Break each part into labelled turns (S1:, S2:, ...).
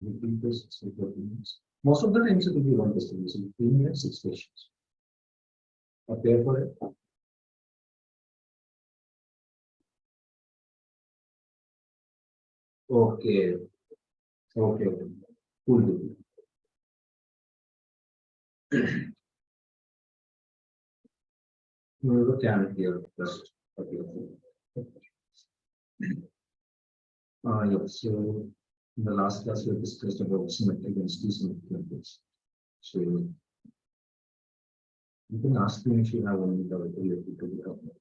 S1: repeat this 30 minutes. Most of the times it will be one distribution, 3 minutes, 6 questions. Prepare for it. Okay. Okay. Cool. We will can here first. Okay. Yeah, so in the last class we discussed about symmetric and symmetric methods. So you can ask me if you have any doubt related to the topic.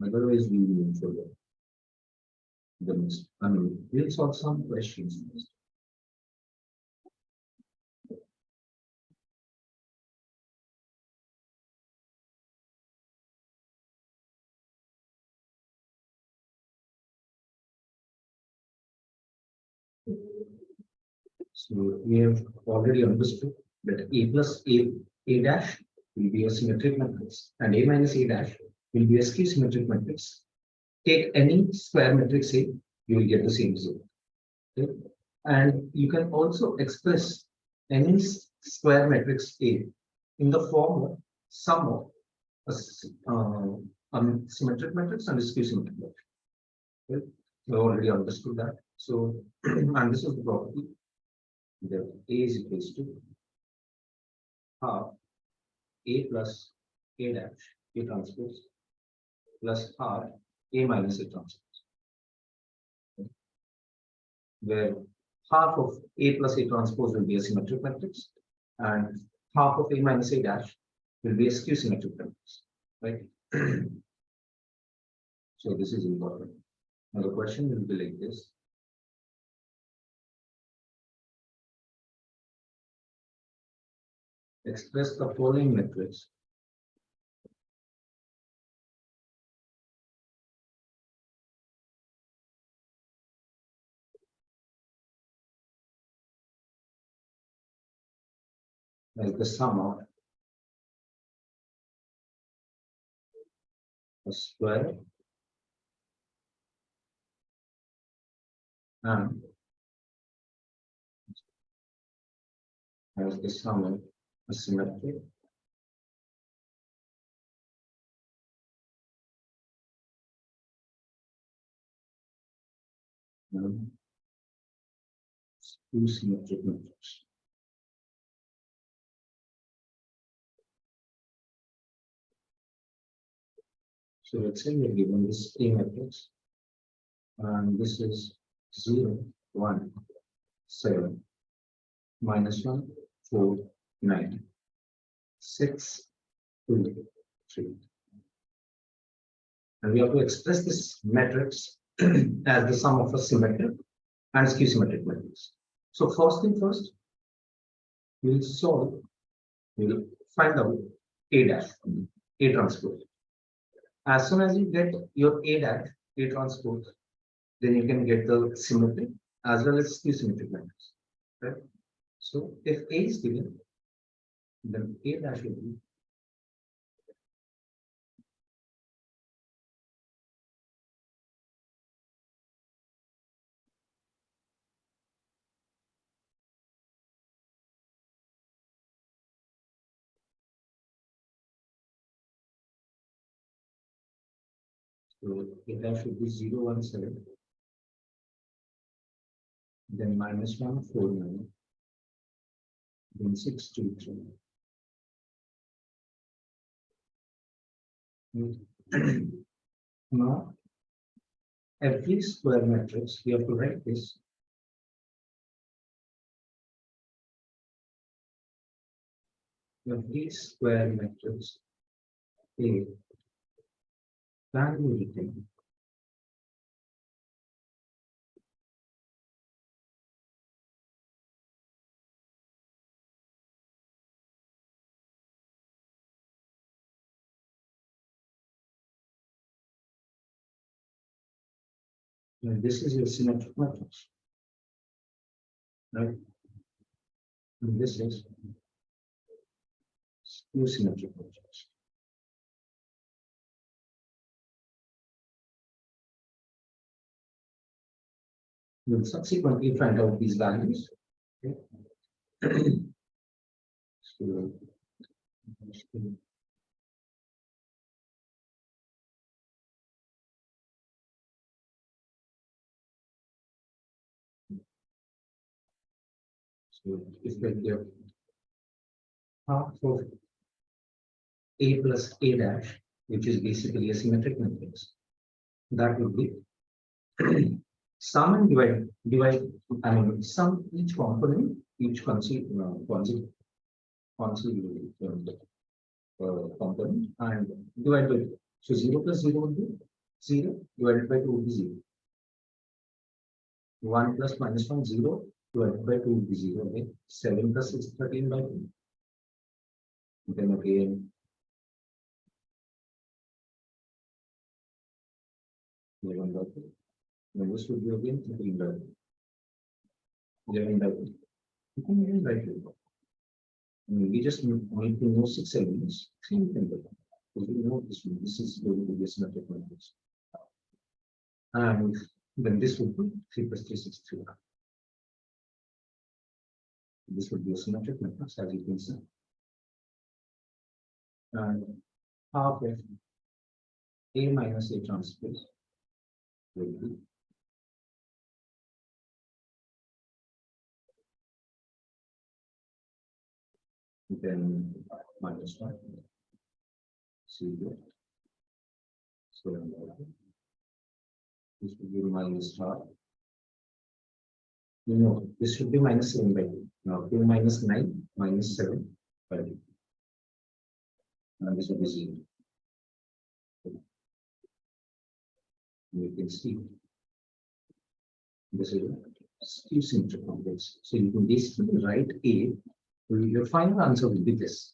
S1: Otherwise, we will move further. The next, I mean, we'll solve some questions first. So we have already understood that a plus a dash will be a symmetric matrix and a minus a dash will be a skew symmetric matrix. Take any square matrix A, you will get the same result. Okay? And you can also express any square matrix A in the form of sum of a symmetric matrix and a skew symmetric matrix. Okay? We already understood that. So, and this is the property that A is equals to half A plus A dash A transpose plus half A minus A transpose, where half of A plus A transpose will be a symmetric matrix and half of A minus A dash will be a skew symmetric matrix, right? So this is important. Now the question will be like this. Express the following matrix as the sum of a square and as the sum of a symmetric and skew symmetric matrix. So let's say we're given this A matrix, and this is 0, 1, 7, minus 1, 4, 9, 6, 2, 3. And we have to express this matrix as the sum of a symmetric and skew symmetric matrix. So first thing first, we'll find out A dash, A transpose. As soon as you get your A dash, A transpose, then you can get the symmetric as well as skew symmetric matrix. Right? So if A is given, then A dash will be so A dash should be 0, 1, 7, then minus 1, 4, 9, then 6, 2, 3. Now, every square matrix, we have to write this. Every square matrix A can be written and this is your symmetric matrix, right? And this is skew symmetric matrix. We'll subsequently find out these values Okay. So if we give half of A plus A dash, which is basically a symmetric matrix, that would be sum and divide, I mean, sum each component, each component and divide by 2. So 0 plus 0 would be 0, divided by 2 would be 0. 1 plus minus 1, 0, divided by 2 would be 0. Okay? 7 plus 6, 13 by 2. Then again, 11 by 2. Then this would be again 13 by 2. 11 by 2. You can even write it. We just need to know 6 elements. 3 we can do. Because we know this one. This is going to be a symmetric matrix. And then this would be 3 plus 3, 6, 3. This would be a symmetric matrix, as you can see. And half of A minus A transpose will be then minus 1. See here. So this would be minus half. No, this should be minus 7 by 2. Now 2 minus 9 minus 7 by 2. And this would be 0. You can see this is a skew symmetric complex. So you can basically write A. Your final answer will be this.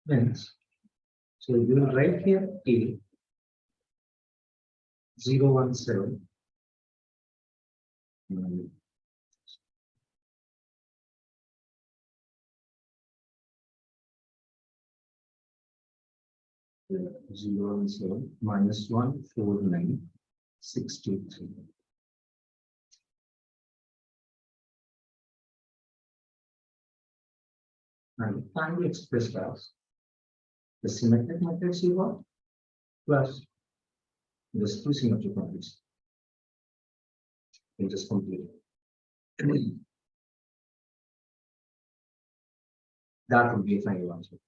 S1: Hence, so you will write here A 017 017 minus 14963. And it can be expressed as the symmetric matrix you got plus the skew symmetric matrix. You just complete it. That would be a final answer.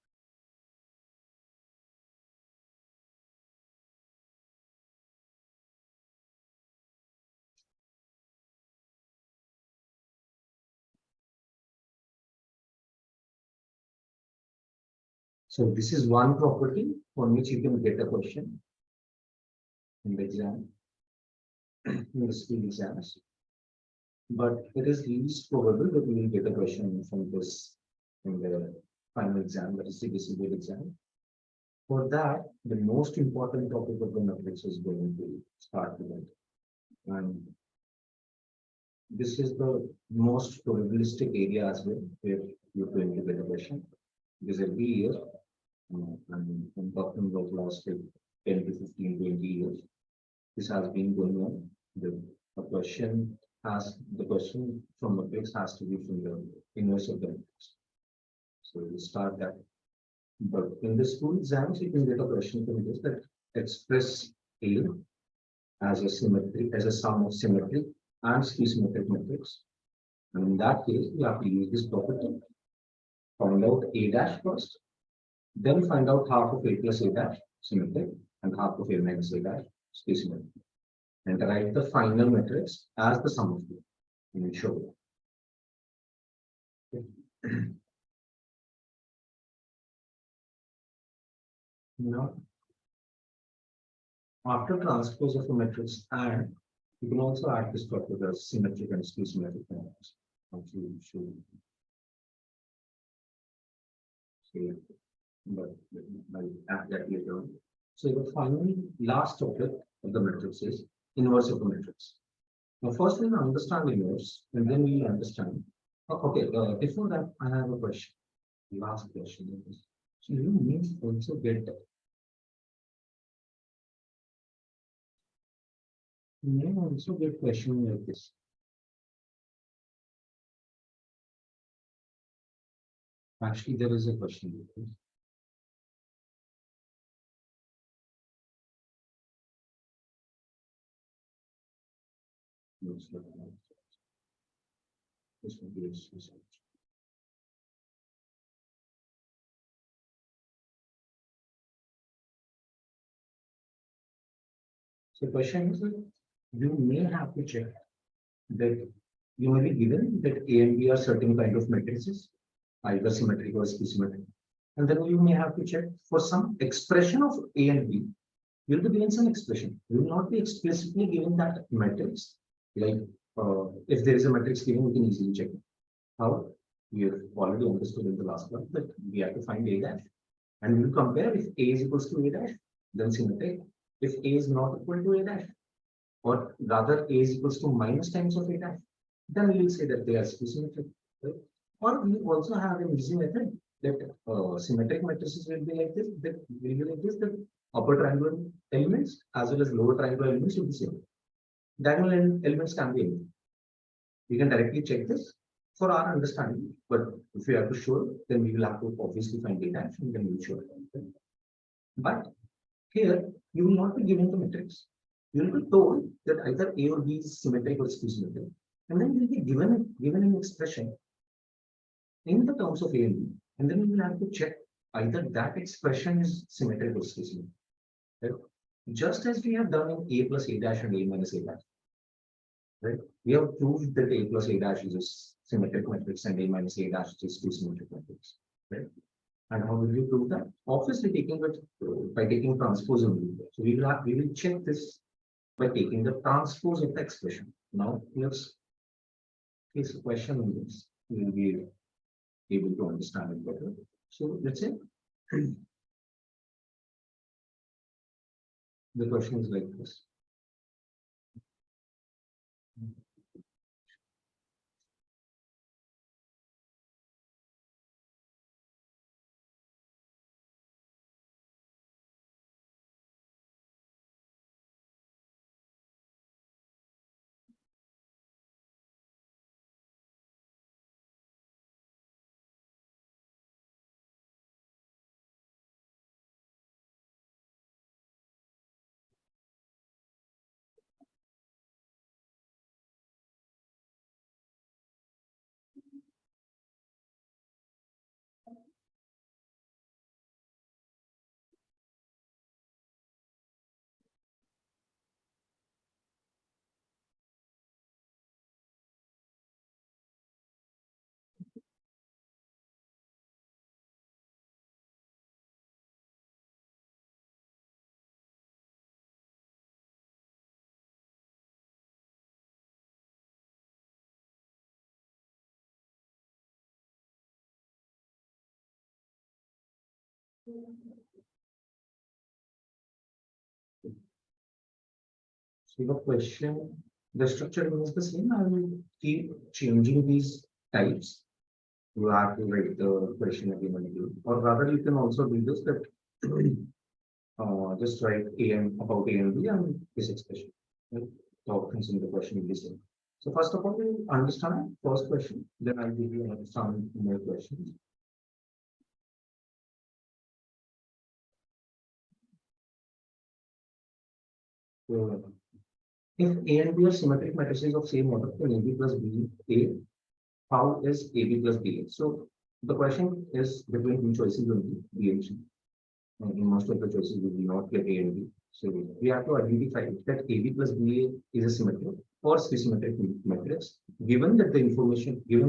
S1: So this is one property on which you can get a question in the exam, in the school exams. But it is least probable that you will get a question from this in the final exam, that is the disability exam. For that, the most important topic of the matrix is going to start with it. And this is the most probabilistic area as well, where you're going to get a question. Because every year, and I'm talking about last 10 to 15, 20 years, this has been going on. The question from matrix has to be from the inverse of the matrix. So we'll start that. But in the school exams, you can get a question from this that express A as a symmetric, as a sum of symmetric and skew symmetric matrix. And in that case, you have to use this property. Find out A dash first, then find out half of A plus A dash symmetric and half of A minus A dash skew symmetric. And write the final matrix as the sum of them. And show it. Okay. Now, after transpose of a matrix, and you can also add this property as symmetric and skew symmetric matrix. But I'll add that later on. So the final last topic of the matrix is inverse of the matrix. Now, first we'll understand inverse, and then we'll understand. Okay, before that, I have a question. Last question. So you may also get question like this. Actually, there is a question like this. Looks like that. This will be a result. So the question is that you may have to check that you may be given that A and B are certain kind of matrices, either symmetric or symmetric. And then you may have to check for some expression of A and B. You'll be given some expression. You will not be explicitly given that matrix. Like if there is a matrix given, you can easily check it. How we have already understood in the last one that we have to find A dash. And we will compare if A is equals to A dash, then symmetric. If A is not equal to A dash, or rather A is equals to minus times of A dash, then we will say that they are symmetric. Right? Or we also have an easy method that symmetric matrices will be like this, that upper triangular elements as well as lower triangular elements will be same. Diagonal elements can be anything. We can directly check this for our understanding, but if we have to show it, then we will have to obviously find A dash and then we will show it. But here, you will not be given the matrix. You will be told that either A or B is symmetric or symmetric, and then you will be given an expression in the terms of A and B, and then you will have to check either that expression is symmetric or symmetric. Right? Just as we have done in A plus A dash and A minus A dash. Right? We have proved that A plus A dash is a symmetric matrix and A minus A dash is two symmetric matrix. Right? And how will we prove that? Obviously, taking it by taking transpose only. So we will check this by taking the transpose of the expression. Now let's face a question on this. We will be able to understand it better. So let's say the question is like this. So the question, the structure remains the same. I will keep changing these types. You have to write the question again and again. Or rather, you can also do this that just write about A and B and this expression. Right? The options in the question will be same. So first of all, we understand first question. Then I'll give you some more questions. So if A and B are symmetric matrices of same order, then AB plus B A, how is AB plus BA? So the question is between two choices only, B and C. In most of the choices, we will not get A and B. So we have to identify that AB plus BA is a symmetric or symmetric matrix, given that the information is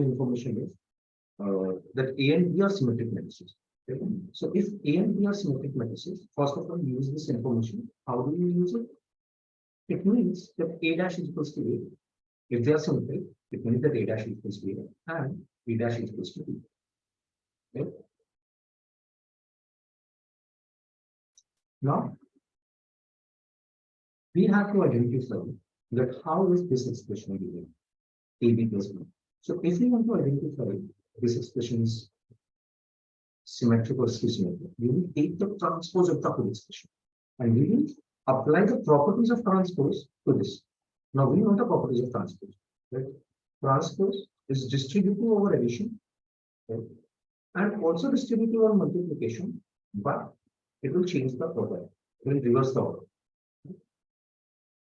S1: that A and B are symmetric matrices. Okay? So if A and B are symmetric matrices, first of all, use this information. How do you use it? It means that A dash is equals to A. If they are symmetric, it means that A dash is equals to A and B dash is equals to B. Okay? Now, we have to identify that how is this expression given, AB plus B. So if we want to identify this expression is symmetric or skew symmetric, we will take the transpose of the whole expression and we will apply the properties of transpose to this. Now we know the properties of transpose. Right? Transpose is distributive over addition, right? And also distributive over multiplication, but it will change the order. It will reverse the order.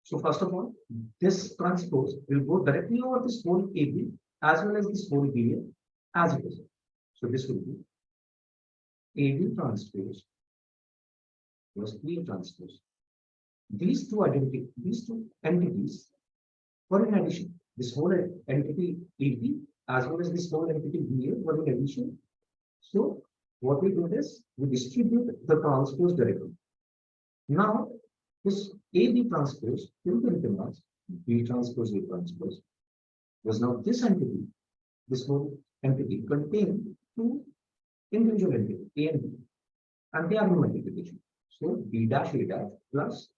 S1: So first of all, this transpose will go directly over this whole AB as well as this whole BA as it is. So this will be AB transpose plus BA transpose. These two entities were in addition. This whole entity AB as well as this whole entity BA were in addition. So what we do is we distribute the transpose directly. Now this AB transpose will be written as B transpose A transpose. Because now this entity, this whole entity contain two individual entities, A and B, and they are in multiplication. So B dash A dash plus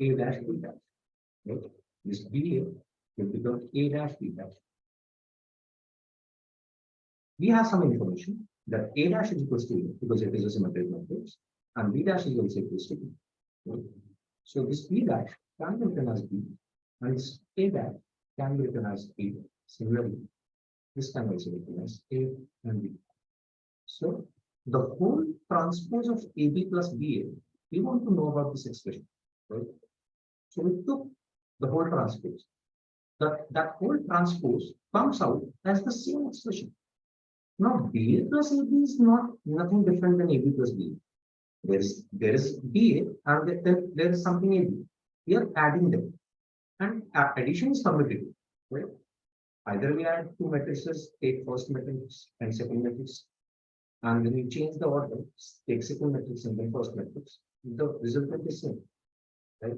S1: A dash B dash. Right? This BA will become A dash B dash. We have some information that A dash is equals to A because it is a symmetric matrix, and B dash is also equals to B. Right? So this B dash can be written as B, and this A dash can be written as A. Similarly, this can also be written as A and B. So the whole transpose of AB plus BA, we want to know about this expression, right? So we took the whole transpose. That whole transpose comes out as the same expression. Now BA plus AB is not nothing different than AB plus BA. There is BA and then there is something AB. We are adding them, and addition is commutative, right? Either we add two matrices, take first matrix and second matrix, and then we change the order, take second matrix and then first matrix. The resultant is same, right?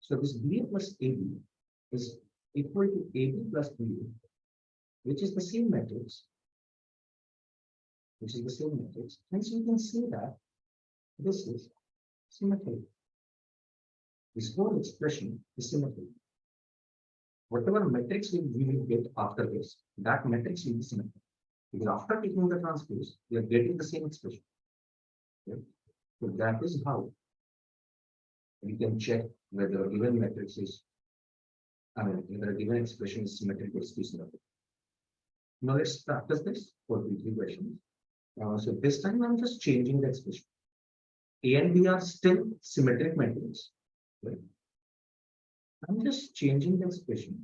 S1: So this BA plus AB is equal to AB plus BA, which is the same matrix, and so you can say that this is symmetric. This whole expression is symmetric. Whatever matrix we will get after this, that matrix will be symmetric. Because after taking the transpose, we are getting the same expression. Okay? So that is how we can check whether a given matrix is, whether a given expression is symmetric or skew-symmetric. Now let's practice this for 3 questions. So this time I'm just changing the expression. A and B are still symmetric matrices. Right? I'm just changing the expression.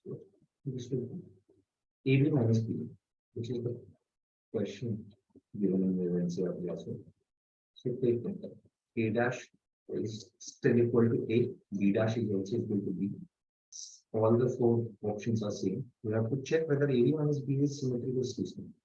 S1: So this will be AB minus B, which is the question given in the NCERT also. So take that A dash is still equal to A, B dash is also equal to B. All the 4 options are same. We have to check whether AB minus B is symmetric or skew-symmetric.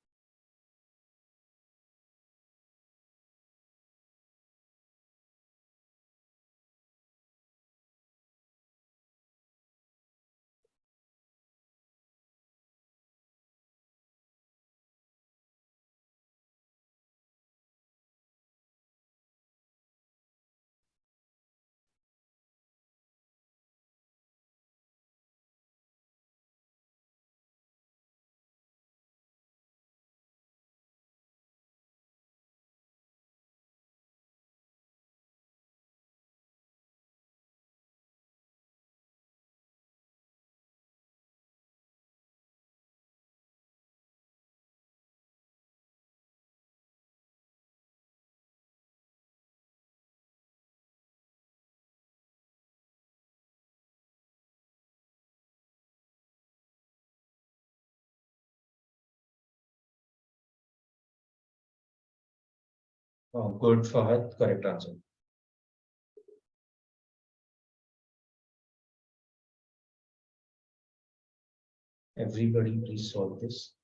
S2: Oh, good, Fahad. Correct answer. Everybody, please solve this.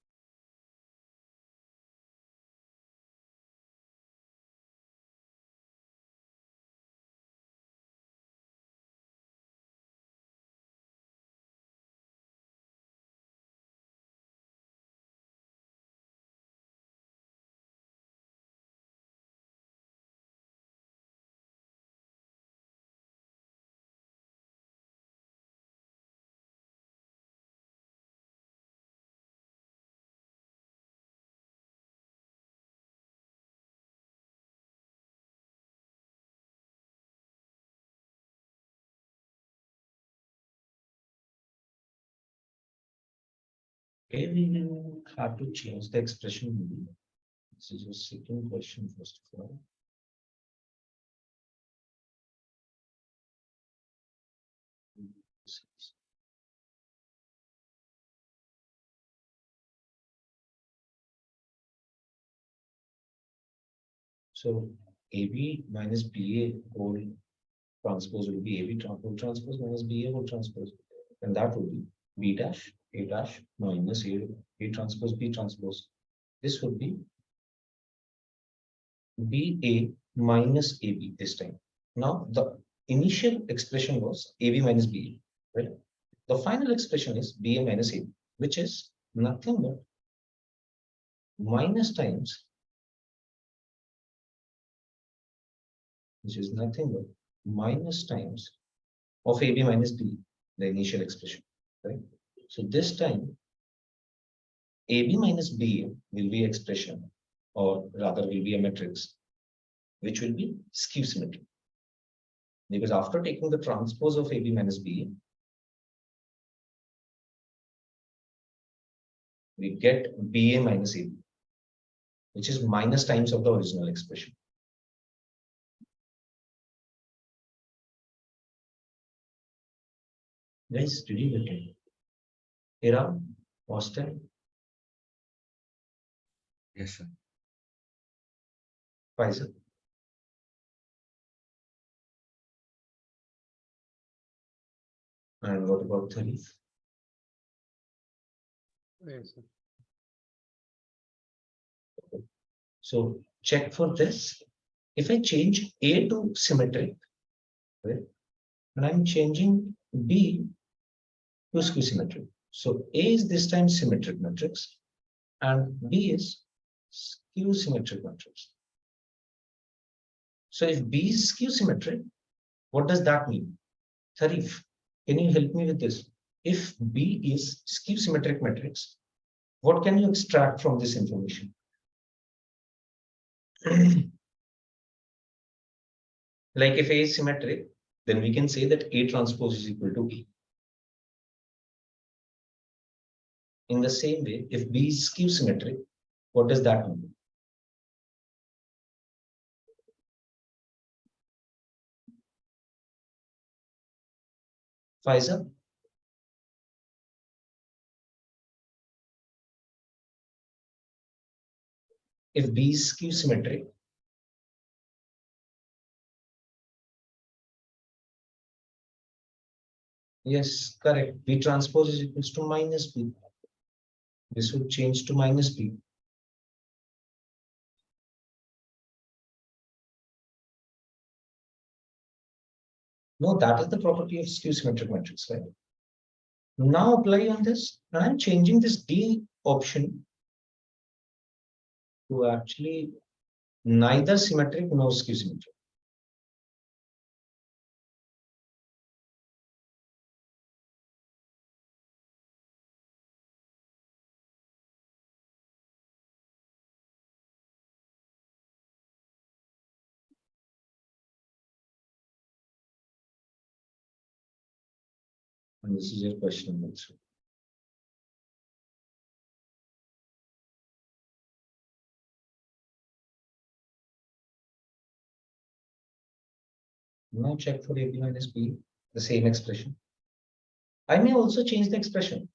S2: Okay, we will have to change the expression maybe. This is your second question first of all. So AB minus BA whole transpose will be AB whole transpose minus BA whole transpose. And that would be B dash A dash minus A transpose B transpose. This would be BA minus AB this time. Now the initial expression was AB minus BA, right? The final expression is BA minus AB, which is nothing but minus times, which is nothing but minus times of AB minus B, the initial expression, right? So this time AB minus BA will be expression, or rather will be a matrix, which will be skew symmetric. Because after taking the transpose of AB minus BA, we get BA minus AB, which is minus times of the original expression. Guys, did you get it? Ira, Austin?
S3: Yes, sir.
S2: Faisal? And what about Tharif?
S3: Yes, sir.
S2: So check for this. If I change A to symmetric, right, and I'm changing B to skew symmetric. So A is this time symmetric matrix and B is skew symmetric matrix. So if B is skew symmetric, what does that mean? Tharif, can you help me with this? If B is skew symmetric matrix, what can you extract from this information? Like if A is symmetric, then we can say that A transpose is equal to B. In the same way, if B is skew symmetric, what does that mean? Faisal? If B is skew symmetric, yes, correct. B transpose is equals to minus B. This would change to minus B. No, that is the property of skew symmetric matrix, right? Now apply on this, and I'm changing this D option to actually neither symmetric nor skew symmetric. And this is your question number 3. Now check for AB minus B, the same expression. I may also change the expression.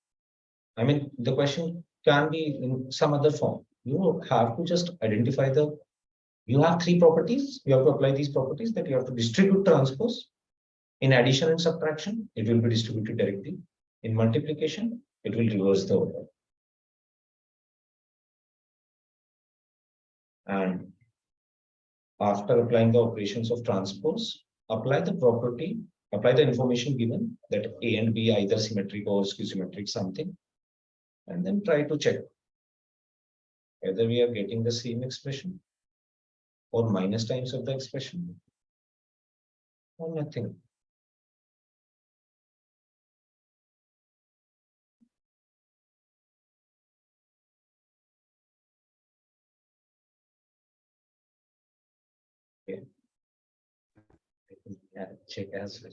S2: I mean, the question can be in some other form. You have to just identify you have 3 properties. You have to apply these properties that you have to distribute transpose. In addition and subtraction, it will be distributed directly. In multiplication, it will reverse the order. And after applying the operations of transpose, apply the information given that A and B either symmetric or skew symmetric something, and then try to check whether we are getting the same expression or minus times of the expression or nothing. Okay. Yeah, check as well.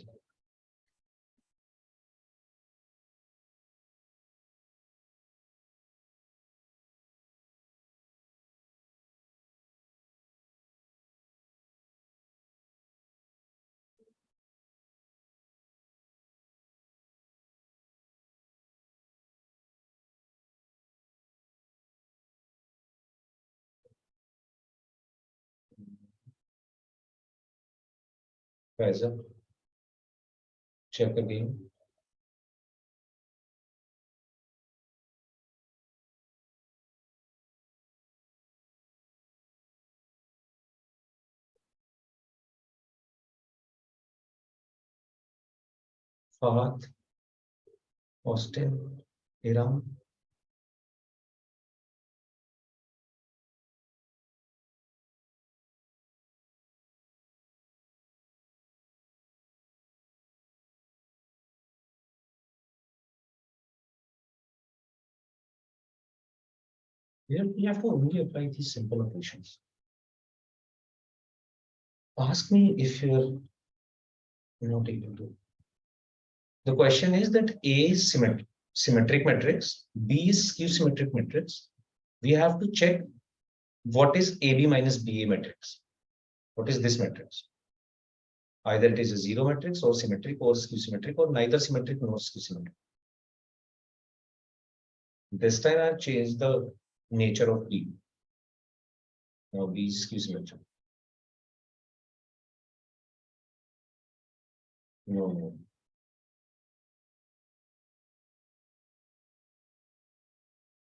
S2: Present. Check again. Fahad, Austin, Iram. You have to only apply these simple operations. Ask me if you're not able to. The question is that A is symmetric matrix, B is skew symmetric matrix. We have to check what is AB minus BA matrix. What is this matrix? Either it is a zero matrix or symmetric or skew symmetric or neither symmetric nor skew symmetric. This time I've changed the nature of B. Now B is skew symmetric. No.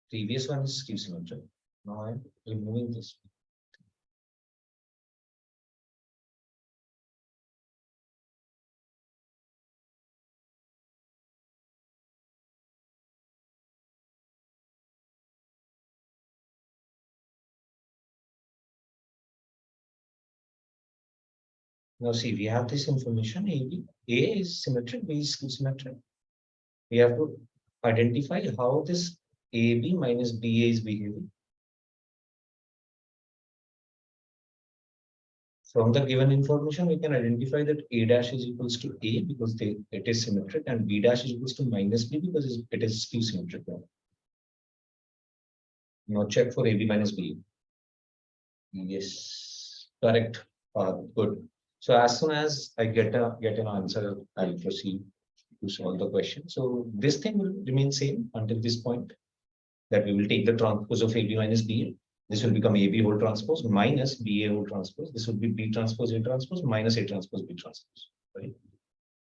S2: Previous one is skew symmetric. Now I'm removing this. Now see, we have this information AB. A is symmetric, B is skew symmetric. We have to identify how this AB minus BA is behaving. From the given information, we can identify that A dash is equals to A because it is symmetric, and B dash is equals to minus B because it is skew symmetric. Now check for AB minus B. Yes, correct. Good. So as soon as I get an answer, I'll proceed to solve the question. So this thing will remain same until this point, that we will take the transpose of AB minus B. This will become AB whole transpose minus BA whole transpose. This will be B transpose A transpose minus A transpose B transpose. Right?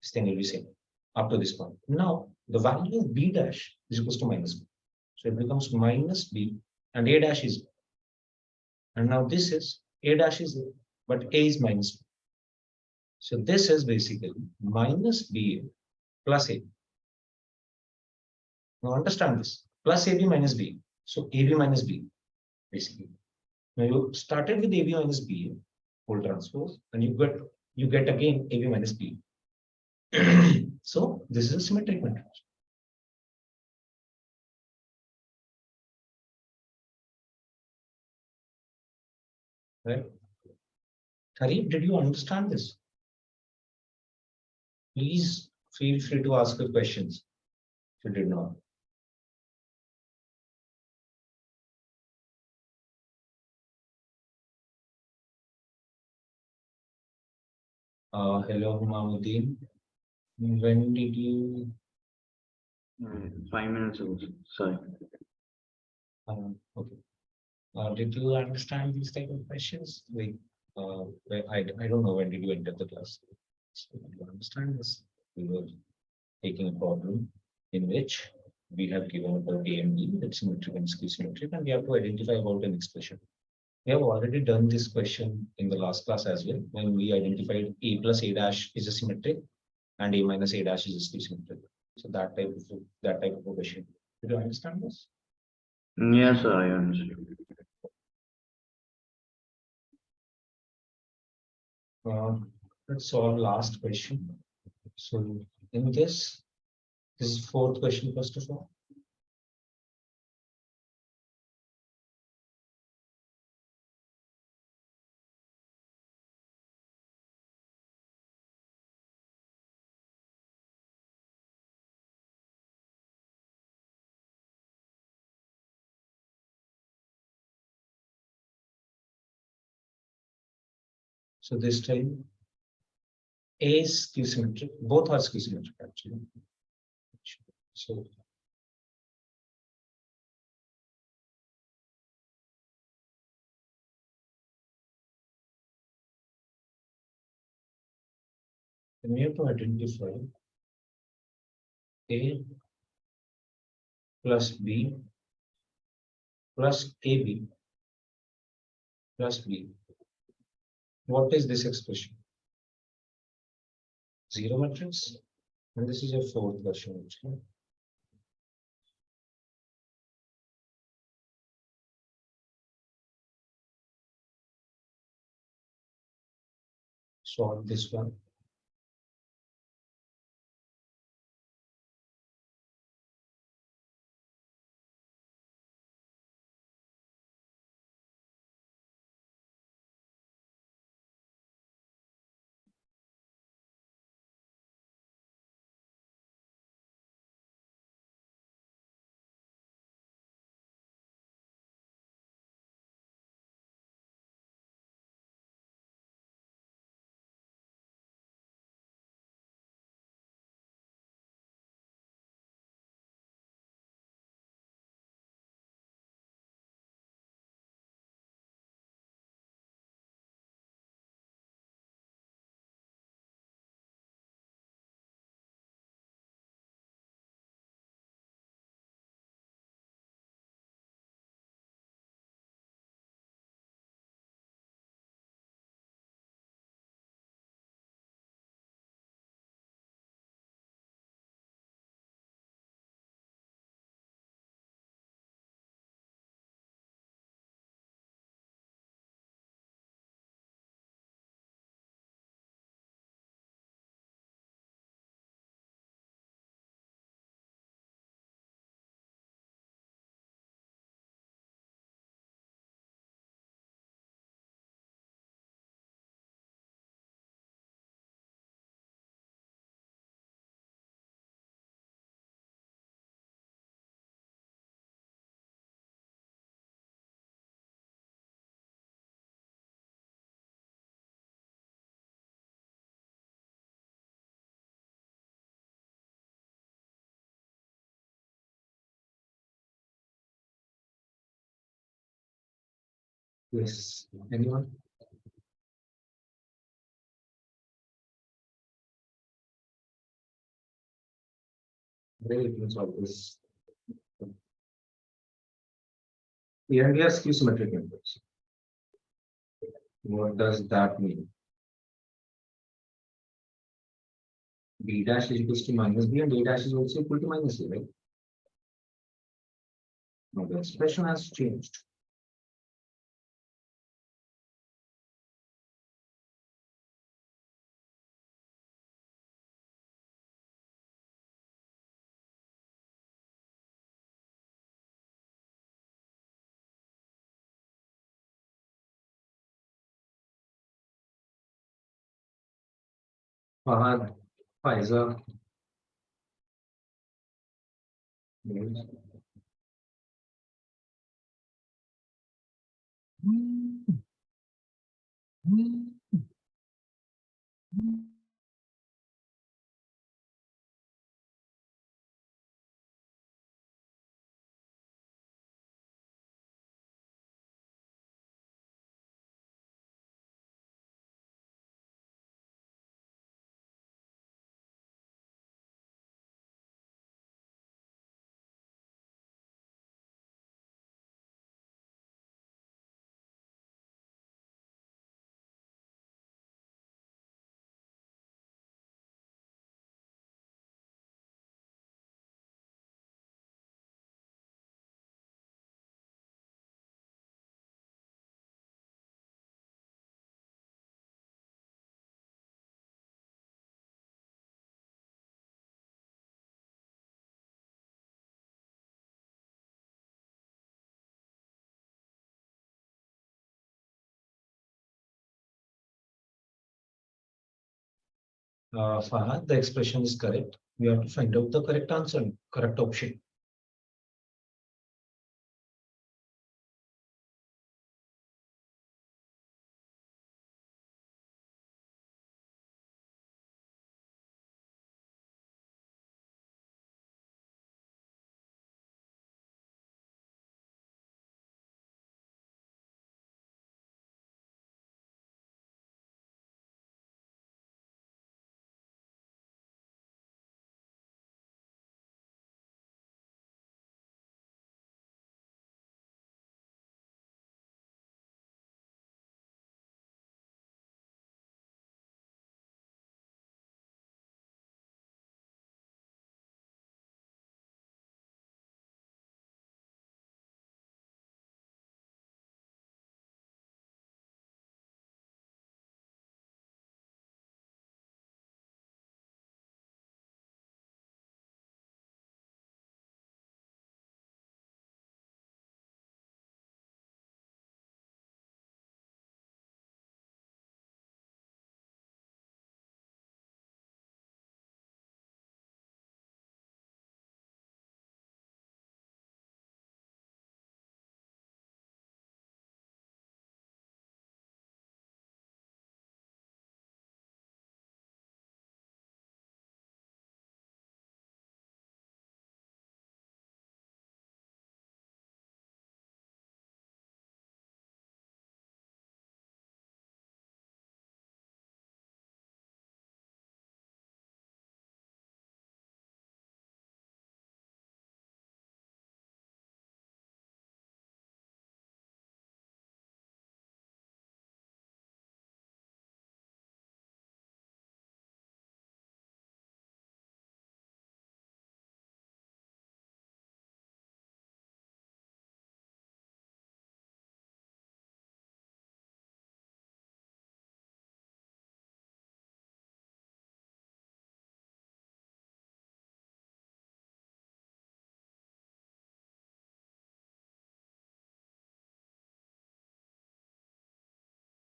S2: This thing will be same up to this point. Now the value of B dash is equals to minus B. So it becomes minus B and A dash is. And now this is A dash is A, but A is minus B. So this is basically minus BA plus A. Now understand this. Plus AB minus B. So AB minus B, basically. Now you started with AB minus B, whole transpose, and you get again AB minus B. So this is a symmetric matrix. Right? Harry, did you understand this? Please feel free to ask your questions if you did not. Hello, Humamuddin. When did you?
S3: 5 minutes ago. Sorry.
S2: Okay. Did you understand these type of questions? Like, I don't know when did you enter the class. So did you understand this? We were taking a problem in which we have given about A and B, that's symmetric and skew symmetric, and we have to identify about an expression. We have already done this question in the last class as well, when we identified A plus A dash is a symmetric and A minus A dash is a skew symmetric. So that type of a question. Did you understand this?
S3: Yes, sir, I understand.
S2: Let's solve last question. So in this is fourth question first of all. So this time A is skew symmetric, both are skew symmetric actually. So Then we have to identify A plus B plus AB plus B. What is this expression? Zero matrix, and this is your fourth version actually. Solve this one.
S1: Yes, anyone? Very can solve this. Here we have skew symmetric matrix. What does that mean? B dash is equals to minus B and A dash is also equal to minus A, right? Now the expression has changed. Fahad, Pfizer. Yes.
S2: Fahad, the expression is correct. We have to find out the correct answer, correct option.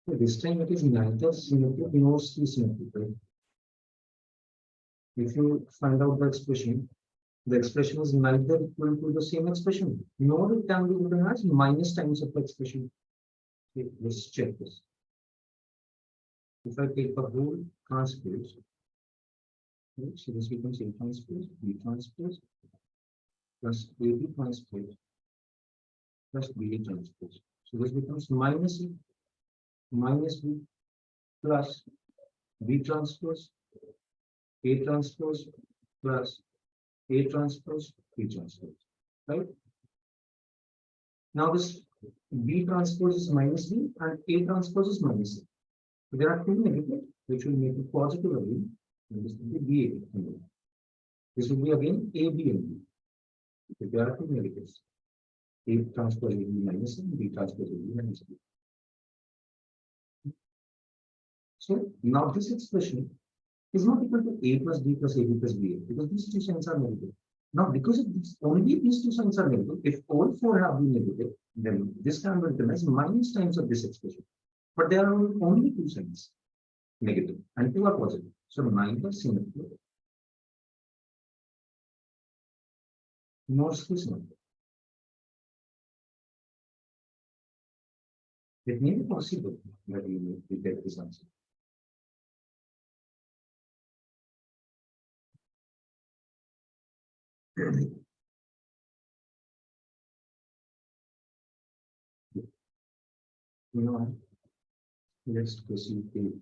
S1: So this time it is neither symmetric nor skew symmetric, right? If you find out the expression is neither equal to the same expression, nor it can be written as minus times of the expression. Okay, let's check this. If I take the whole transpose, right, so this becomes A transpose, B transpose, plus AB transpose, plus BA transpose. So this becomes minus A, minus B, plus B transpose, A transpose, plus A transpose, B transpose, right? Now this B transpose is minus B and A transpose is minus A. So there are two negatives which will make it positive again, and this will be BA. This will be again AB and B. So there are two negatives. A transpose will be minus A and B transpose will be minus B. So now this expression is not equal to A plus B plus AB plus BA because these two signs are negative. Now, because of this, only these two signs are negative, if all four have been negative, then this can be written as minus times of this expression. But there are only two signs, negative, and two are positive. So neither symmetric nor skew symmetric. It may be possible that you get this answer. You know, let's proceed to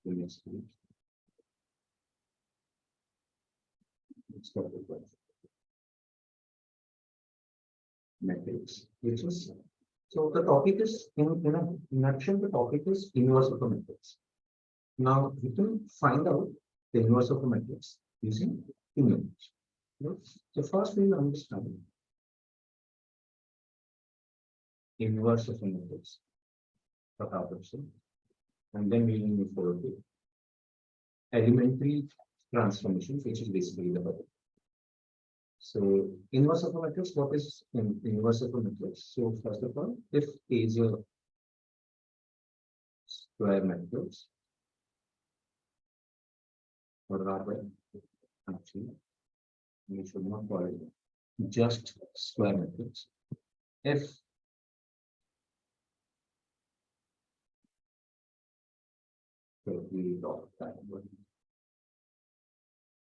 S1: the next page. Let's talk about metrics, which is so the topic is in a nutshell, the topic is inverse of a matrix. Now we can find out the inverse of a matrix using image. So first we will understand inverse of a matrix, and then we will move forward to elementary transformations, which is basically the button. So inverse of a matrix, what is inverse of a matrix? So first of all, if A is a square matrix, or rather, actually, we should not call it just square matrix. If so, we dot that one.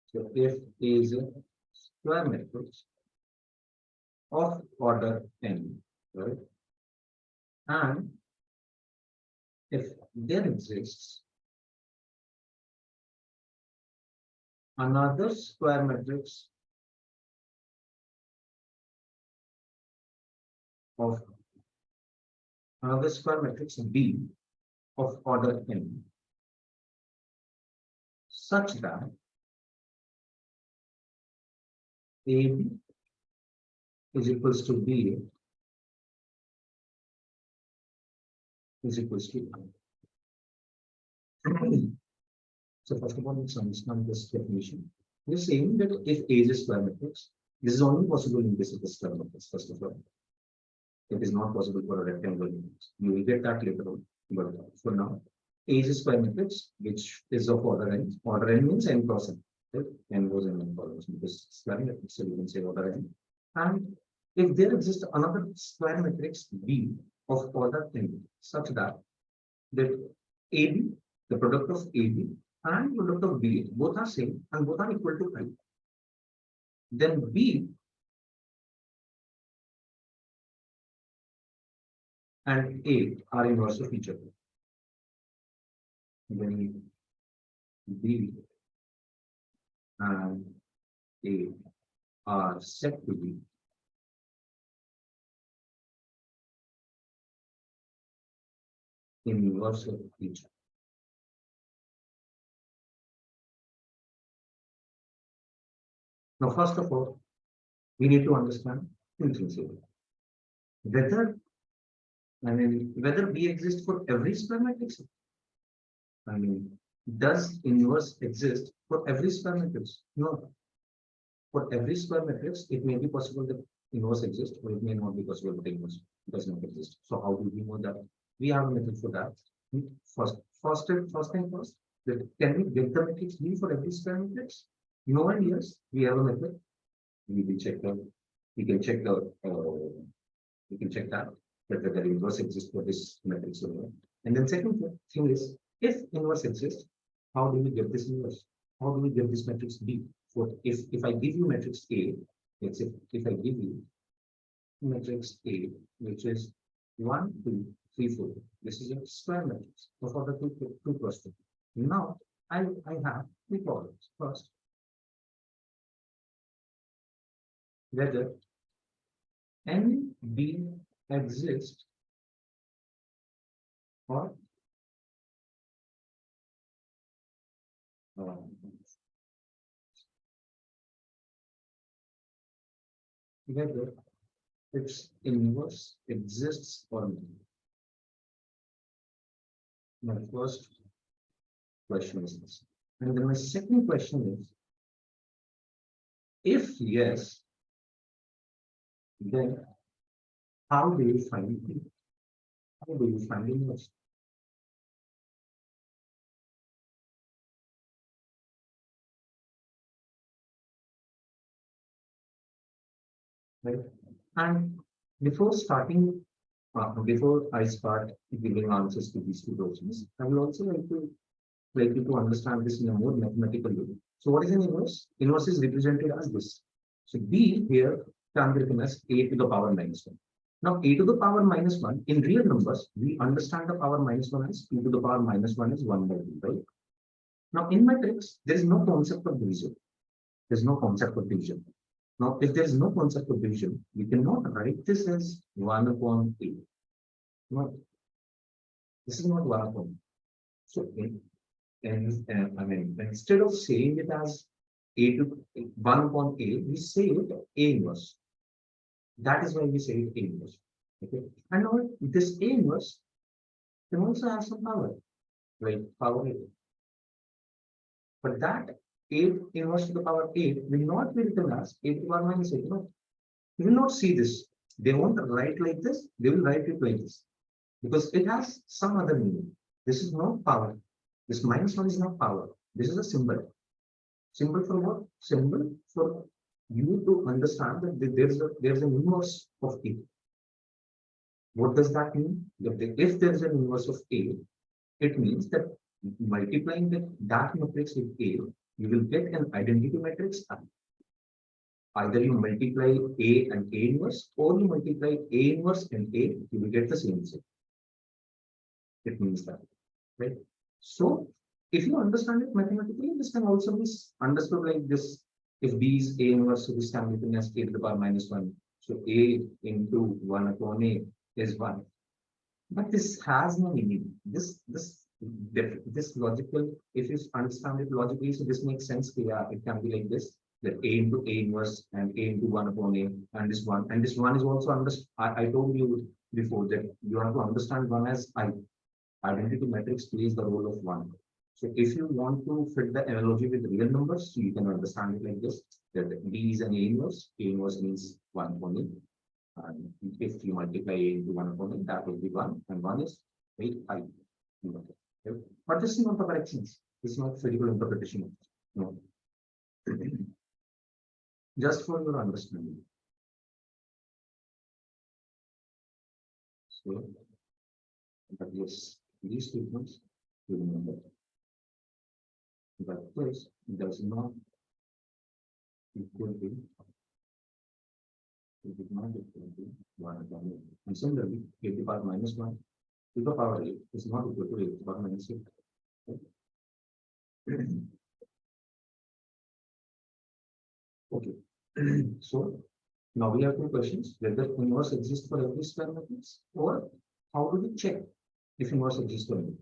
S1: So if A is a square matrix of order n, right? And if there exists another square matrix of another square matrix B of order n, such that AB is equals to BA is equals to 1. So first of all, let's understand this definition. We're saying that if A is a square matrix, this is only possible in case of a square matrix, first of all. It is not possible for a rectangular matrix. You will get that later on. But for now, A is a square matrix, which is of order n. Order n means n cross n. Right? N goes in n columns because square matrix, so you can say order n. And if there exists another square matrix B of order n, such that AB, the product of AB and product of BA, both are same and both are equal to 5, then B and A are inverse of each other. Then B and A are said to be inverse of each other. Now, first of all, we need to understand two things here. Whether B exists for every square matrix. Does inverse exist for every square matrix? No. For every square matrix, it may be possible that inverse exists, or it may not be possible that inverse does not exist. So how do we know that? We have a method for that. First thing first, that can we get the matrix B for every square matrix? No, and yes, we have a method. We will check the, we can check the, we can check that whether inverse exists for this matrix or not. And then second thing is, if inverse exists, how do we get this inverse? How do we get this matrix B? So if I give you matrix A, let's say if I give you matrix A, which is 1, 2, 3, 4. This is a square matrix. So for the two clusters. Now I have three problems. First, whether N B exists or whether its inverse exists or not. My first question is this. And then my second question is, if yes, then how do you find it? How do you find inverse? Right? And before starting, before I start giving answers to these two questions, I will also like you to understand this in a more mathematical way. So what is an inverse? Inverse is represented as this. So B here can be written as a to the power minus 1. Now a to the power minus 1 in real numbers, we understand the power minus 1 as 2 to the power minus 1 is 1 by 2, right? Now in matrix, there is no concept of division. There's no concept of division. Now, if there is no concept of division, we cannot write this as 1 upon A. No, this is not 1 upon. So, I mean, instead of saying it as A to 1 upon A, we say it A inverse. That is why we say it A inverse. Okay. And now this A inverse can also have some power, right? Power 8. But that 8 inverse to the power 8 will not be written as 8 to the power minus 8. No. You will not see this. They won't write like this, they will write it like this. Because it has some other meaning. This is not power. This minus 1 is not power. This is a symbol. Symbol for what? Symbol for you to understand that there's an inverse of A. What does that mean? If there's an inverse of A, it means that multiplying that matrix with A, you will get an identity matrix. Either you multiply A and A inverse, or you multiply A inverse and A, you will get the same result. It means that, right? So, if you understand it mathematically, this can also be understood like this. If B is A inverse, so this can be written as A to the power minus 1. So A into 1 upon A is 1. But this has no meaning. This logical, if you understand it logically, so this makes sense. Yeah, it can be like this, that A into A inverse and A into 1 upon A, and this 1. And this 1 is also understood. I told you before that you have to understand 1 as I. Identity matrix plays the role of 1. So if you want to fit the analogy with real numbers, you can understand it like this, that B is an A inverse. A inverse means 1 upon A. And if you multiply A into 1 upon A, that will be 1, and 1 is 8 I. Okay. But this is not the correct sense. This is not physical interpretation. No. Just for your understanding. So, but yes, these statements you remember that this does not equal to, it is not equal to 1 upon 8. And similarly, A to the power minus 1 to the power 8 is not equal to A to the power minus 8. Okay. Okay. So now we have two questions: whether inverse exists for every square matrix, or how do we check if inverse exists or not?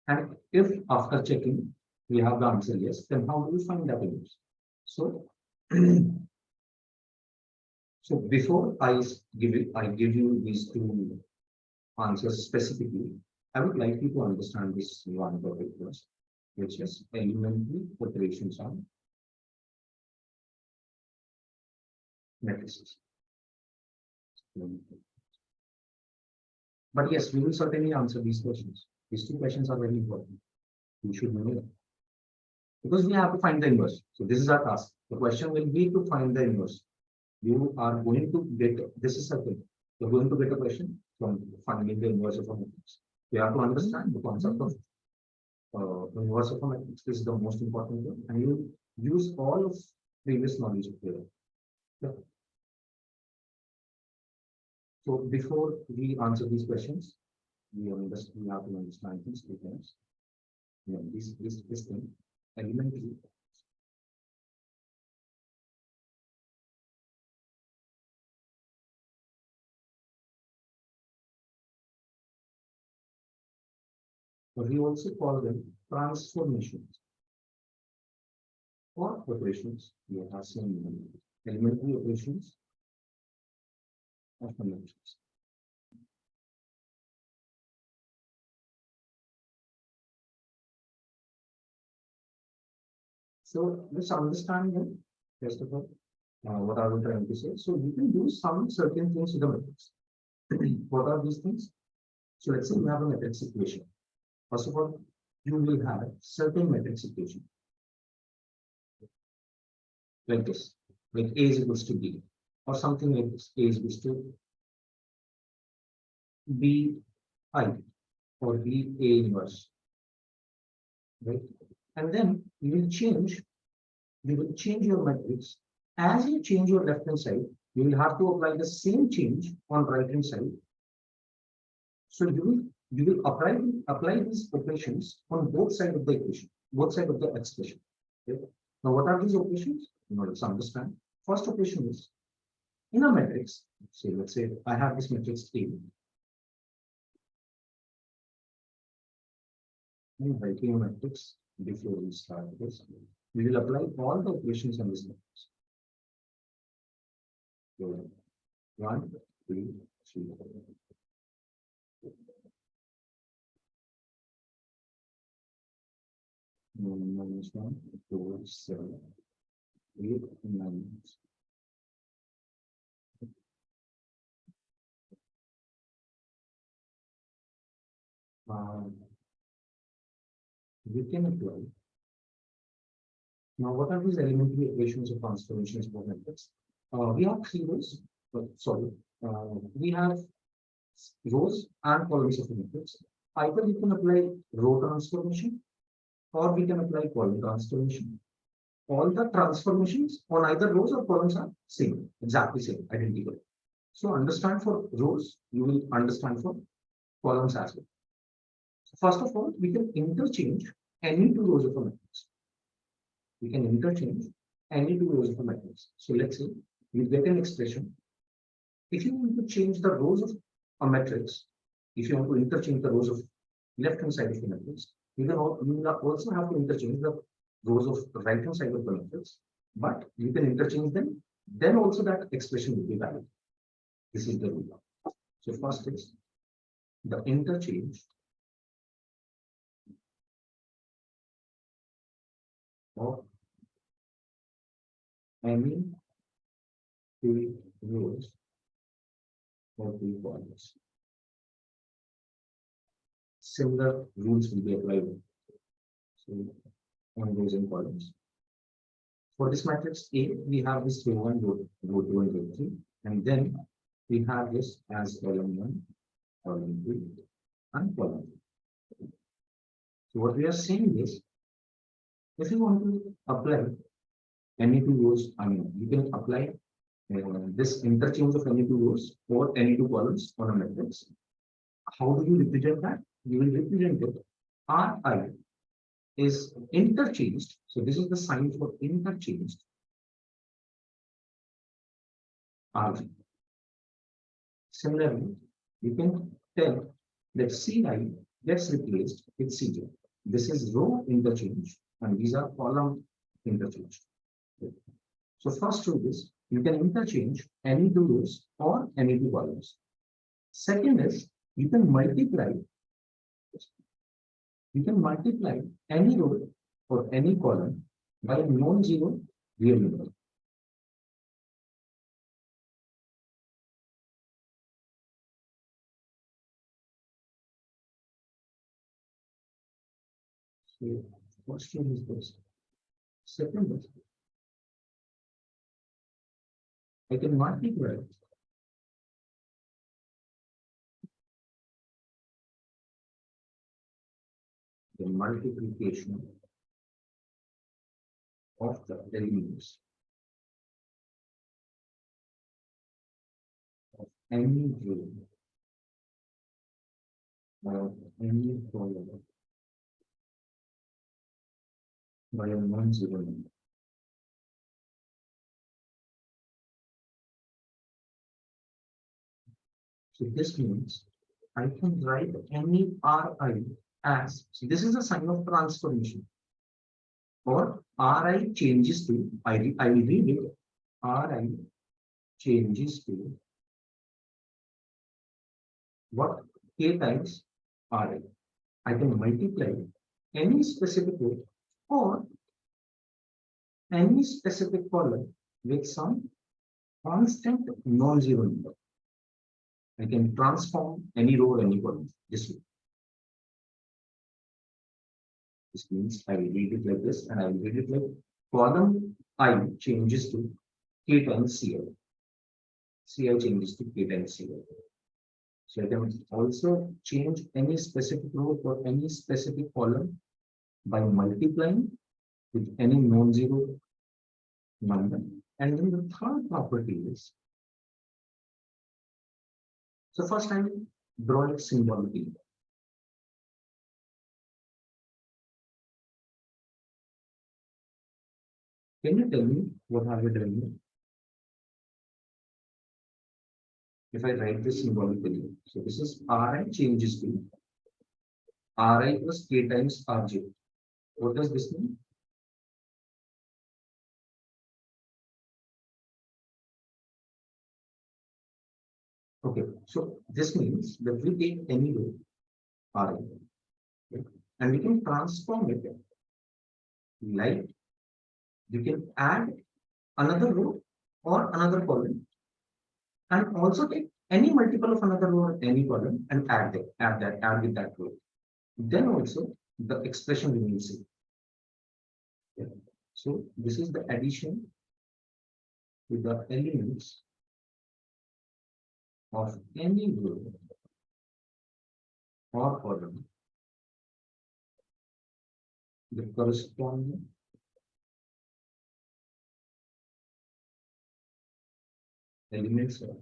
S1: And if after checking we have the answer yes, then how do we find that inverse? So, so before I give you these two answers specifically, I would like you to understand this one topic first, which is elementary operations on matrices. But yes, we will certainly answer these questions. These two questions are very important. You should know them. Because we have to find the inverse. So this is our task. The question will be to find the inverse. You are going to get, this is certain. You're going to get a question from finding the inverse of a matrix. You have to understand the concept of inverse of a matrix. This is the most important thing. And you use all of previous knowledge of the. Yeah. So before we answer these questions, we have to understand these two things. Yeah, this thing, elementary. But we also call them transformations or operations. We have some elementary operations of the matrix. So let's understand them. First of all, what are we trying to say? So you can do some certain things with the matrix. What are these things? So let's say you have a matrix equation. First of all, you will have certain matrix equation like this, like A is equals to B, or something like this. A is equals to B I or B A inverse, right? And then you will change your matrix. As you change your left hand side, you will have to apply the same change on right hand side. So you will apply these operations on both sides of the equation, both sides of the expression. Okay? Now, what are these operations? Let's understand. First operation is in a matrix. So let's say I have this matrix A. I'm writing a matrix before we start this. We will apply all the operations on this matrix. So 1, 2, 3. Minus 1, 4, 7, 8, 9. We can apply. Now, what are these elementary equations of transformations for matrix? We have 3 rows. We have rows and columns of a matrix. Either we can apply row transformation or we can apply column transformation. All the transformations on either rows or columns are same, exactly same, identical. So understand for rows, you will understand for columns as well. So first of all, we can interchange any 2 rows of a matrix. We can interchange any 2 rows of a matrix. So let's say you get an expression. If you want to change the rows of a matrix, if you want to interchange the rows of left hand side of the matrix, you will also have to interchange the rows of the right hand side of the matrix, but you can interchange them, then also that expression will be valid. This is the rule. So first is the interchange of any 2 rows or 2 columns. Similar rules will be applied. So on rows and columns. For this matrix A, we have this row 1, row 2, and row 3, and then we have this as column 1, column 2, and column 3. So what we are saying is, if you want to apply any 2 rows, you can apply this interchange of any 2 rows or any 2 columns on a matrix. How do you represent that? You will represent it Ri is interchanged. So this is the sign for interchanged. Rg. Similarly, you can tell that Ci gets replaced with Cj. This is row interchange and these are column interchange. So first rule is you can interchange any 2 rows or any 2 columns. Second is you can multiply any row or any column by a non-zero real number. So first one is this. Second is I can multiply the multiplication of the elements of any row or any column by a non-zero number. So this means I can write any Ri as, so this is a sign of transformation, or Ri changes to, I will read it, Ri changes to what? K times Ri. I can multiply any specific row or any specific column with some constant non-zero number. I can transform any row or any column this way. This means I will read it like this, and I will read it like column I changes to K times CL. CL changes to K times CL. So I can also change any specific row for any specific column by multiplying with any non-zero number. And then the third property is, so first I will draw it symbolically. Can you tell me what are we doing here? If I write this symbolically, so this is Ri changes to Ri plus K times Rj. What does this mean? Okay, so this means that we take any row Ri, okay, and we can transform it like we can add another row or another column, and also take any multiple of another row or any column and add with that row. Then also the expression remains same. Okay. So this is the addition to the elements of any row or column, the corresponding elements of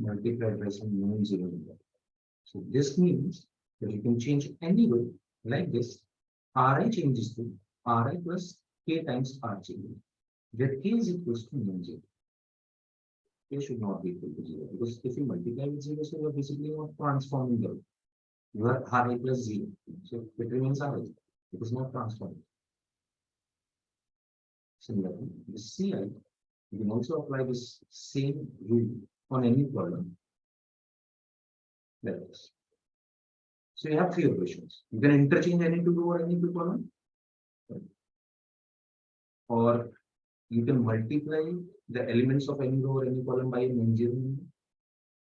S1: multiplied by some non-zero number. So this means that you can change any row like this. Ri changes to Ri plus K times Rj, where K is equals to non-zero. K should not be equal to 0, because if you multiply with 0, so you are basically not transforming the row. You are Ri plus 0, so it remains Ri. It is not transforming. Similarly, the Ci, you can also apply this same rule on any column like this. So you have three operations. You can interchange any two row or any two column, or you can multiply the elements of any row or any column by a non-zero number,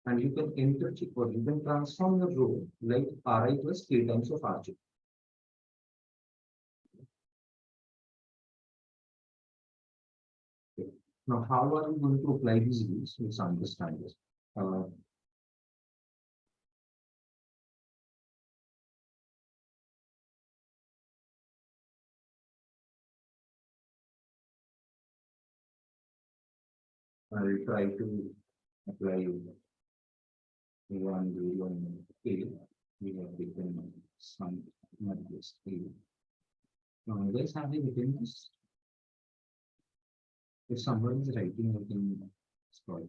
S1: and you can interchange or you can transform the row like Ri plus K times of Rj. Okay. Now, how are we going to apply these rules? Let's understand this. I will try to apply one rule on A. We have taken some matrix A. Now, let's have a written this. If someone is writing, I can scroll.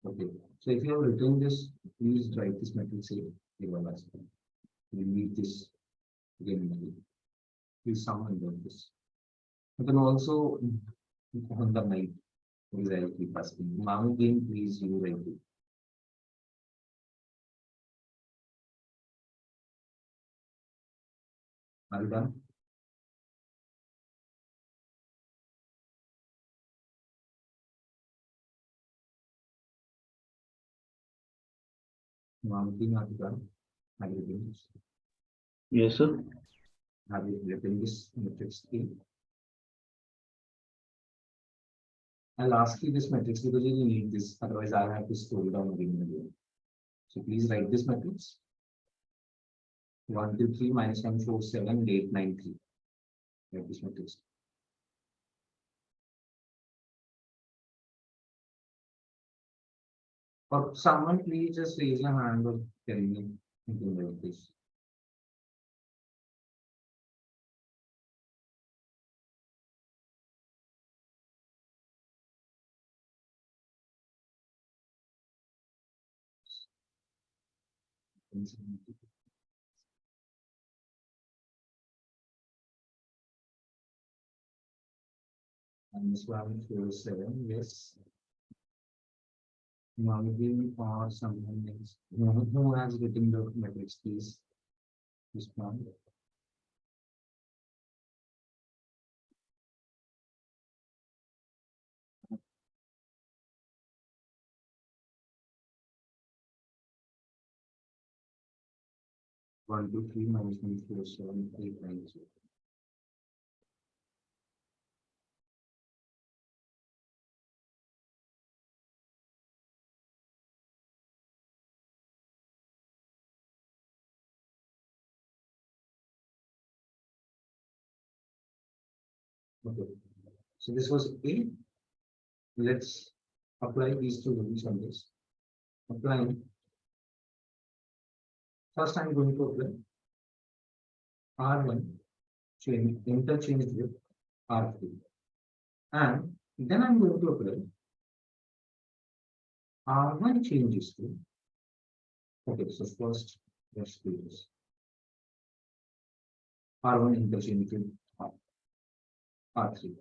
S1: Okay, so if you have written this, please write this matrix A. We'll leave this again. Please someone do this. You can also on the night. Please I'll keep asking. Mom game, please you write it. Are you done? Mom game, are you done? Have you finished?
S3: Yes, sir.
S1: Have you written this matrix A? I'll ask you this matrix because you need this, otherwise I'll have to scroll down again and again. So please write this matrix. 1, 2, 3, minus 1, 4, 7, 8, 9, 3. Write this matrix. Or someone please just raise your hand or tell me something like this. Minus 1, 4, 7, yes. Maybe or someone else. Who has written the matrix, please? This one. One, two, three, minus 1, 4, 7, 8, 9, 0. Okay. So this was A. Let's apply these two rules on this. Applying. First, I'm going to apply R1 change interchanged with R3. And then I'm going to apply R1 changes to. Okay, so first let's do this. R1 interchanged with R3.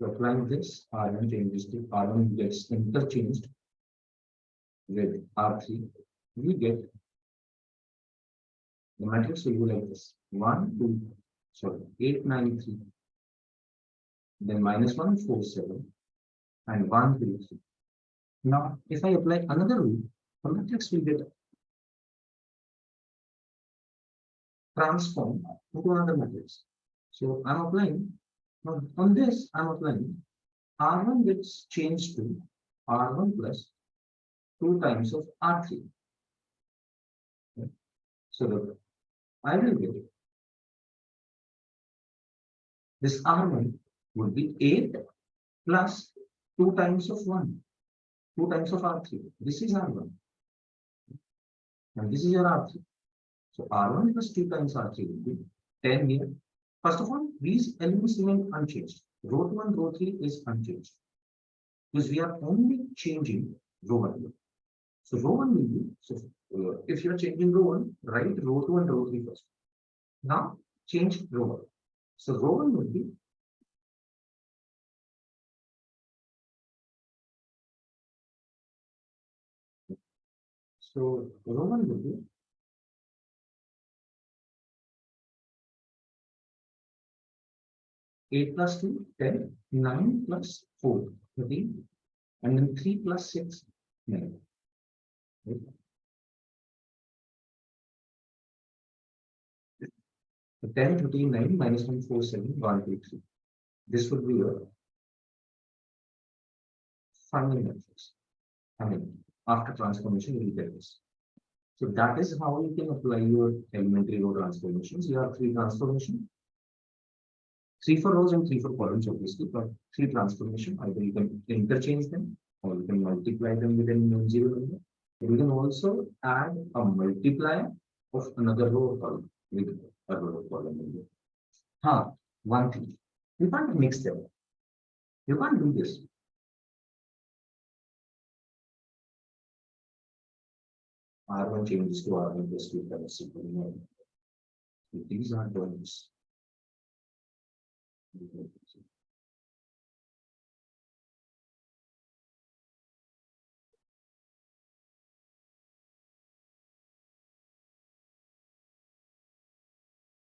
S1: So applying this, R1 changes to R1 gets interchanged with R3. We get the matrix will be like this: 1, 2, sorry, 8, 9, 3. Then minus 1, 4, 7, and 1, 3, 3. Now, if I apply another rule, the matrix will get transformed into another matrix. So I'm applying, on this, I'm applying R1 gets changed to R1 plus 2 times of R3. Okay. So the I will get this R1 would be 8 plus 2 times of 1, 2 times of R3. This is R1. And this is your R3. So R1 plus 2 times R3 will be 10 here. First of all, these elements remain unchanged. Row 2 and row 3 is unchanged. Because we are only changing row 1. So row 1 will be, so if you are changing row 1, write row 2 and row 3 first. Now change row 1. So row 1 will be row 1 will be 8 plus 2, 10, 9 plus 4, 13, and then 3 plus 6, 9. Right? So 10, 13, 9, minus 1, 4, 7, 1, 2, 3. This would be your final matrix. I mean, after transformation, you will get this. So that is how you can apply your elementary row transformations. You have 3 transformations. 3 for rows and 3 for columns, obviously, but 3 transformation. Either you can interchange them or you can multiply them with a non-zero number. You can also add a multiplier of another row or column with a row or column number. One thing, you can't mix them. You can't do this. R1 changes to R1 plus 2 times equal. These are terms.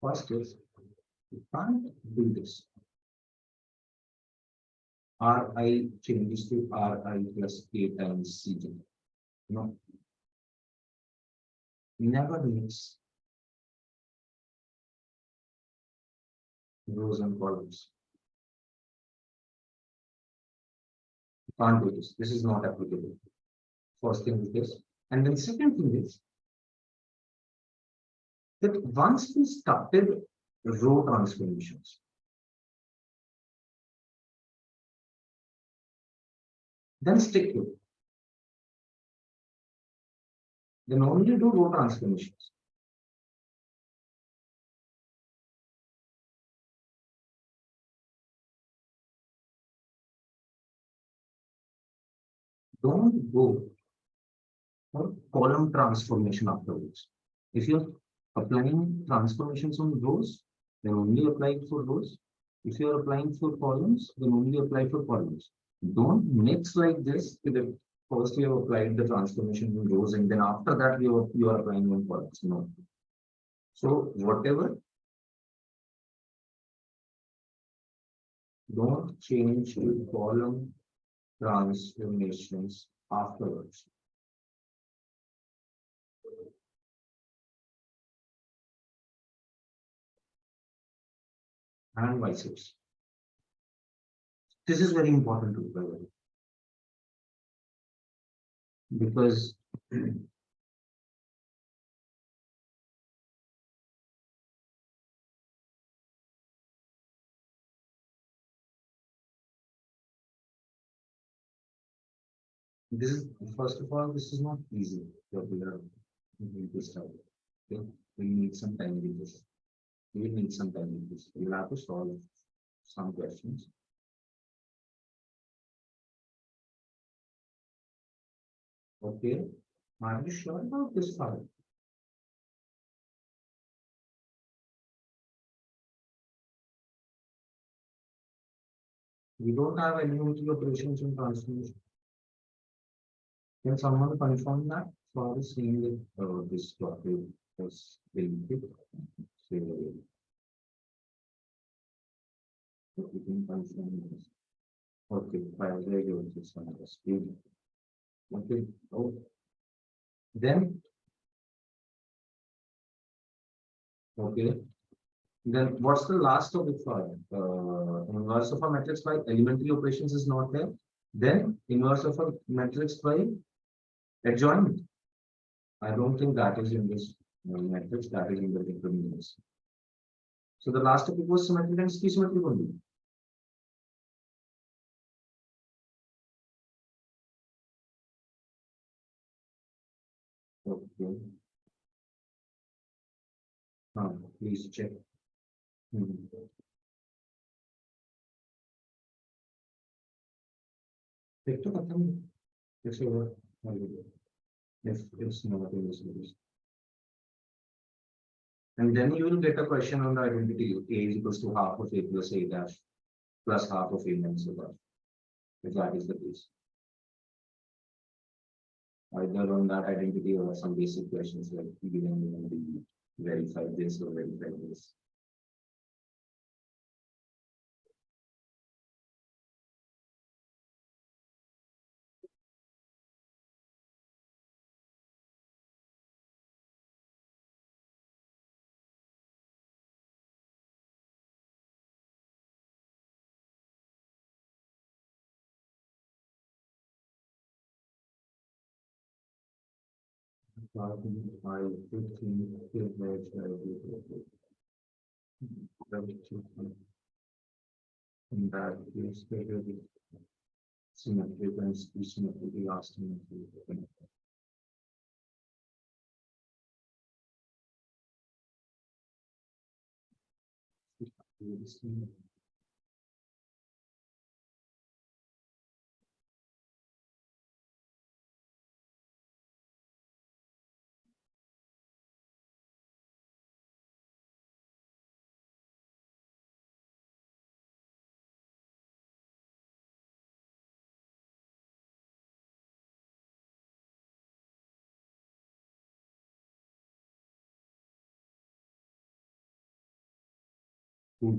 S1: First is, you can't do this. Ri changes to Ri plus A times Cj. No. Never mix rows and columns. You can't do this. This is not applicable. First thing is this. And then second thing is that once we started row transformations, then stick to it. Then only do row transformations. Don't go for column transformation afterwards. If you're applying transformations on rows, then only apply it for rows. If you're applying for columns, then only apply for columns. Don't mix like this. First you have applied the transformation in rows, and then after that you are applying on columns. No. So whatever, don't change the column transformations afterwards. And vice versa. This is very important to remember, because this is, first of all, this is not easy that we are doing this stuff. Okay? We need some time with this. We will need some time with this. We'll have to solve some questions. Okay, are you sure about this part? We don't have elementary operations in transformation. Can someone confirm that? So I was saying that this topic was deleted. So we can confirm this. Okay, very good. This one was good. Okay. Oh. Then, okay. Then what's the last of it for? Inverse of a matrix by elementary operations is not there. Then inverse of a matrix by adjoint. I don't think that is in this matrix, that is in the determinants. So the last topic was symmetric and skew symmetric only. Okay. Please check. Check to confirm. If it's not in this list. And then you will get a question on the identity. A is equals to half of A plus A dash plus half of A minus A dash. If that is the case. Either on that identity or some basic questions like given verify this or verify this. In that case, symmetric and symmetric last Cool.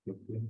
S1: Okay.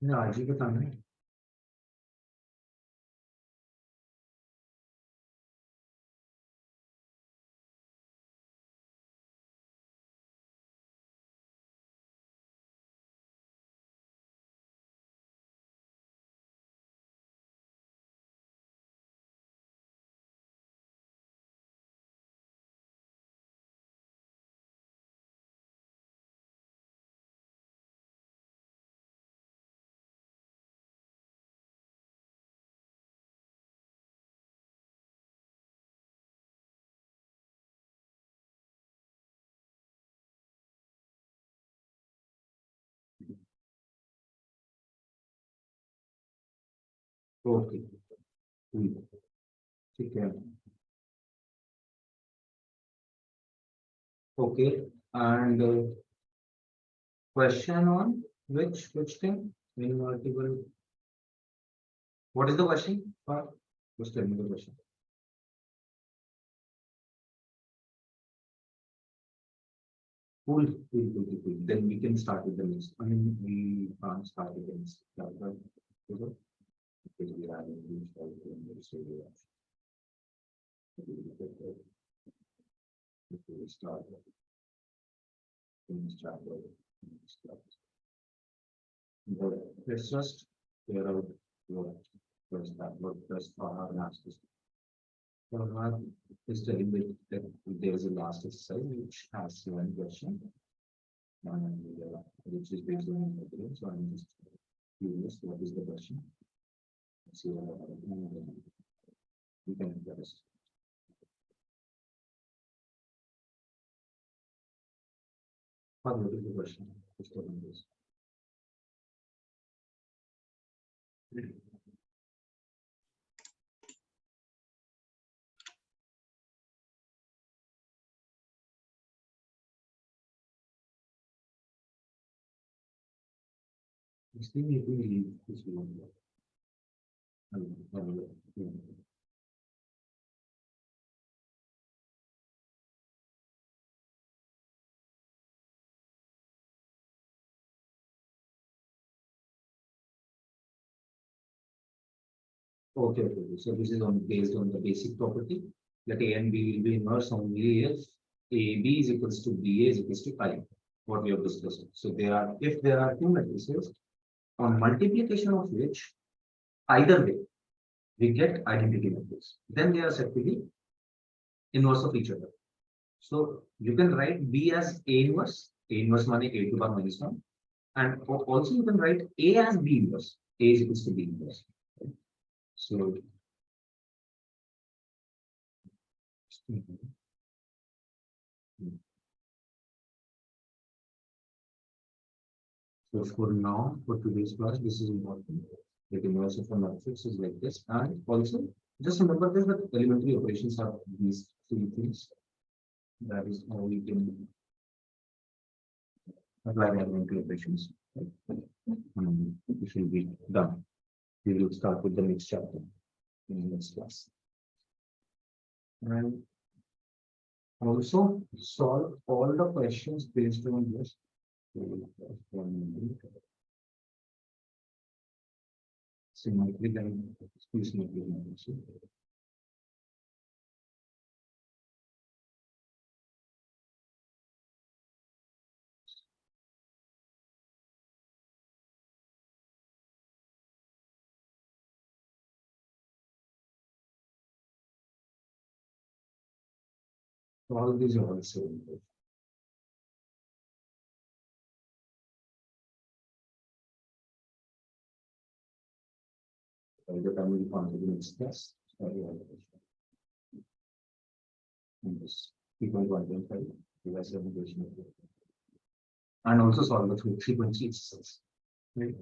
S1: Yeah, आज ही बताना है. Okay. ठीक है. Okay. And question on which thing? Invertible. What is the question? Just tell me the question. Cool. Then we can start with the next. I mean, we can't start with the next. Because we are having to start with the next. Before we start. But let's just clear out what was that WordPress for our masters. For our is telling that there is a last exercise which has one question, and which is based on the video. So I'm just curious what is the question. Let's see we can address. What is the question? Just tell me this. If we leave this one. Okay. So this is on based on the basic property that A and B will be inverse only if AB is equals to BA is equals to I. What we have discussed. So if there are two matrices on multiplication of which either way we get identity matrix, then they are said to be inverse of each other. So you can write B as A inverse money A to the power minus 1, And also you can write A as B inverse. A is equals to B inverse. So so for now, for today's class, this is important. The inverse of a matrix is like this. And also, just remember this, that elementary operations are these three things. That is how we can apply the elementary operations. We should be done. We will start with the next chapter in the next class. And also solve all the questions based on this. Symmetric and symmetric matrices. All these are also important. By the time we come to the next class, this 3.1.5 device application. And also solve the frequency exercise. Right?